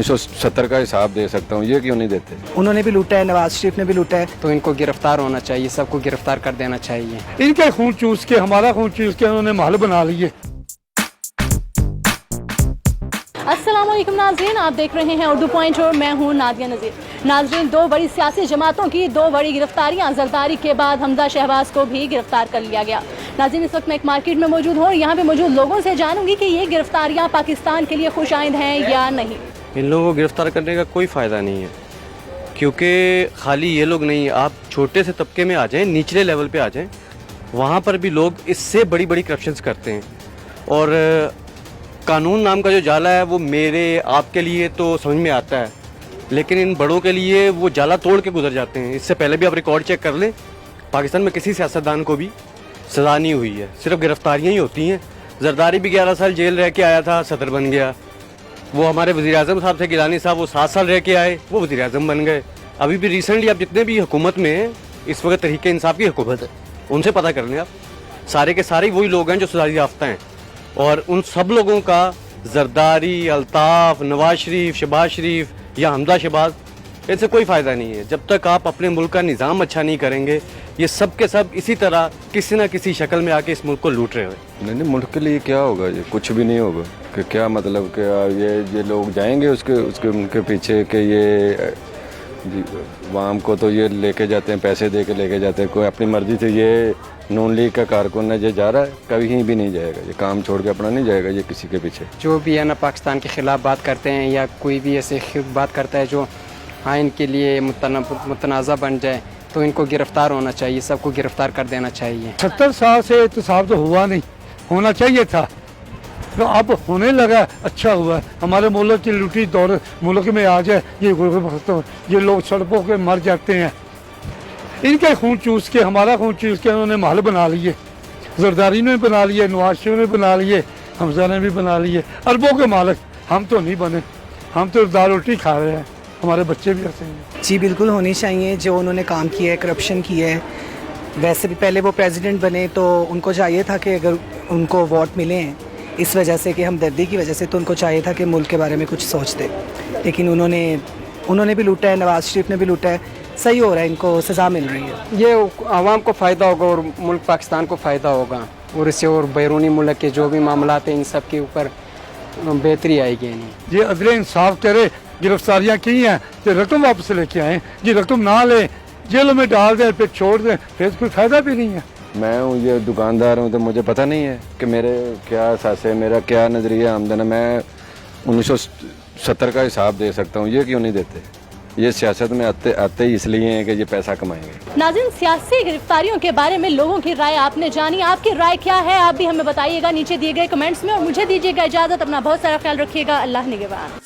1970 का हिसाब दे सकता हूँ, ये क्यों नहीं देते? उन्होंने भी लूटा है, नवाज शरीफ ने भी लूटा है। तो इनको गिरफ्तार होना चाहिए, सबको गिरफ्तार कर देना चाहिए। इनके खून चूस के, हमारा खून चूस के उन्होंने महल बना लिए। अस्सलामुअलैकुम नाज़रीन, आप देख रहे हैं उर्दू पॉइंट और मैं हूं नादिया नज़ीर। नाज़रीन, दो बड़ी सियासी जमातों की दो बड़ी गिरफ्तारियां, जरदारी के बाद हमजा शहबाज को भी गिरफ्तार कर लिया गया। नाज़रीन, इस वक्त मैं एक मार्केट में मौजूद हूँ और यहाँ पे मौजूद लोगों से जानूंगी कि ये गिरफ्तारियां पाकिस्तान के लिए खुशाइंद हैं या नहीं। इन लोगों को गिरफ्तार करने का कोई फ़ायदा नहीं है, क्योंकि खाली ये लोग नहीं, आप छोटे से तबके में आ जाएं, निचले लेवल पे आ जाएं, वहाँ पर भी लोग इससे बड़ी बड़ी करप्शंस करते हैं। और कानून नाम का जो जाला है वो मेरे आपके लिए तो समझ में आता है, लेकिन इन बड़ों के लिए वो जाला तोड़ के गुजर जाते हैं। इससे पहले भी आप रिकॉर्ड चेक कर लें, पाकिस्तान में किसी सियासतदान को भी सज़ा नहीं हुई है, सिर्फ गिरफ्तारियाँ ही होती हैं। जरदारी भी 11 साल जेल रह के आया था, सदर बन गया। वो हमारे वज़ीर-ए-आज़म साहब थे गिलानी साहब, वो 7 साल रह के आए, वो वज़ीर-ए-आज़म बन गए। अभी भी रिसेंटली आप जितने भी हुकूमत में हैं, इस वक्त तहरीक इंसाफ की हुकूमत है, उनसे पता कर लें आप, सारे के सारे वही लोग हैं जो सजा याफ्ता हैं। और उन सब लोगों का जरदारी, अल्ताफ़, नवाज शरीफ, शहबाज शरीफ या हमजा शहबाज, इनसे कोई फ़ायदा नहीं है। जब तक आप अपने मुल्क का निज़ाम अच्छा नहीं करेंगे, ये सब के सब इसी तरह किसी न किसी शक्ल में आके इस मुल्क को लूट रहे हैं। नहीं, मुल्क के लिए क्या होगा? ये कुछ भी नहीं होगा। कि क्या मतलब कि ये लोग जाएंगे उसके उनके पीछे कि ये वाम को तो ये लेके जाते हैं, पैसे दे के लेके जाते हैं, कोई अपनी मर्जी से। ये नून लीग का कारकुन है, ये जा रहा है, कहीं भी नहीं जाएगा, ये काम छोड़ के अपना नहीं जाएगा ये किसी के पीछे। जो भी है ना पाकिस्तान के ख़िलाफ़ बात करते हैं या कोई भी ऐसे बात करता है जो आइन के लिए मुतनाज़ा बन जाए, तो इनको गिरफ़्तार होना चाहिए, सबको गिरफ़्तार कर देना चाहिए। 70 साल से एहतसाब तो हुआ नहीं, होना चाहिए था, तो अब होने लगा, अच्छा हुआ। हमारे मुल्क की लूटी दौर मुल्क में आ जाए, ये लोग सड़कों के मर जाते हैं। इनके खून चूस के, हमारा खून चूस के उन्होंने महल बना लिए। जरदारी ने बना लिए, नवाज शरीफ ने बना लिए, हमजा ने भी बना लिए। अरबों के मालिक हम तो नहीं बने, हम तो दाल रोटी खा रहे हैं, हमारे बच्चे भी ऐसे हैं। जी बिल्कुल होनी चाहिए, जो उन्होंने काम किया है, करप्शन किया है। वैसे भी पहले वो प्रेसिडेंट बने तो उनको चाहिए था कि अगर उनको वोट मिले हैं इस वजह से कि हमदर्दी की वजह से, तो उनको चाहिए था कि मुल्क के बारे में कुछ सोचते, लेकिन उन्होंने भी लूटा है, नवाज शरीफ ने भी लूटा है। सही हो रहा है, इनको सज़ा मिल रही है। ये आवाम को फ़ायदा होगा और मुल्क पाकिस्तान को फ़ायदा होगा, और इससे और बैरूनी मुल्क के जो भी मामलात हैं इन सब के ऊपर बेहतरी आएगी। नहीं ये अदले इंसाफ करे, गिरफ्तारियाँ की हैं तो रकम वापस लेके आएँ, ये रकम ना ले, जेलों में डाल दें, फिर छोड़ दें, फिर कोई फ़ायदा भी नहीं है। मैं हूँ ये दुकानदार हूँ, तो मुझे पता नहीं है कि मेरे क्या एहसास है, मेरा क्या नज़रिया आमदन है। मैं 1970 का हिसाब दे सकता हूँ, ये क्यों नहीं देते? ये सियासत में आते ही इसलिए हैं कि ये पैसा कमाएंगे। नाज़रीन, सियासी गिरफ्तारियों के बारे में लोगों की राय आपने जानी, आपकी राय क्या है आप भी हमें बताइएगा नीचे दिए गए कमेंट्स में, और मुझे दीजिएगा इजाज़त। अपना बहुत सारा ख्याल रखिएगा। अल्लाह निगहबान।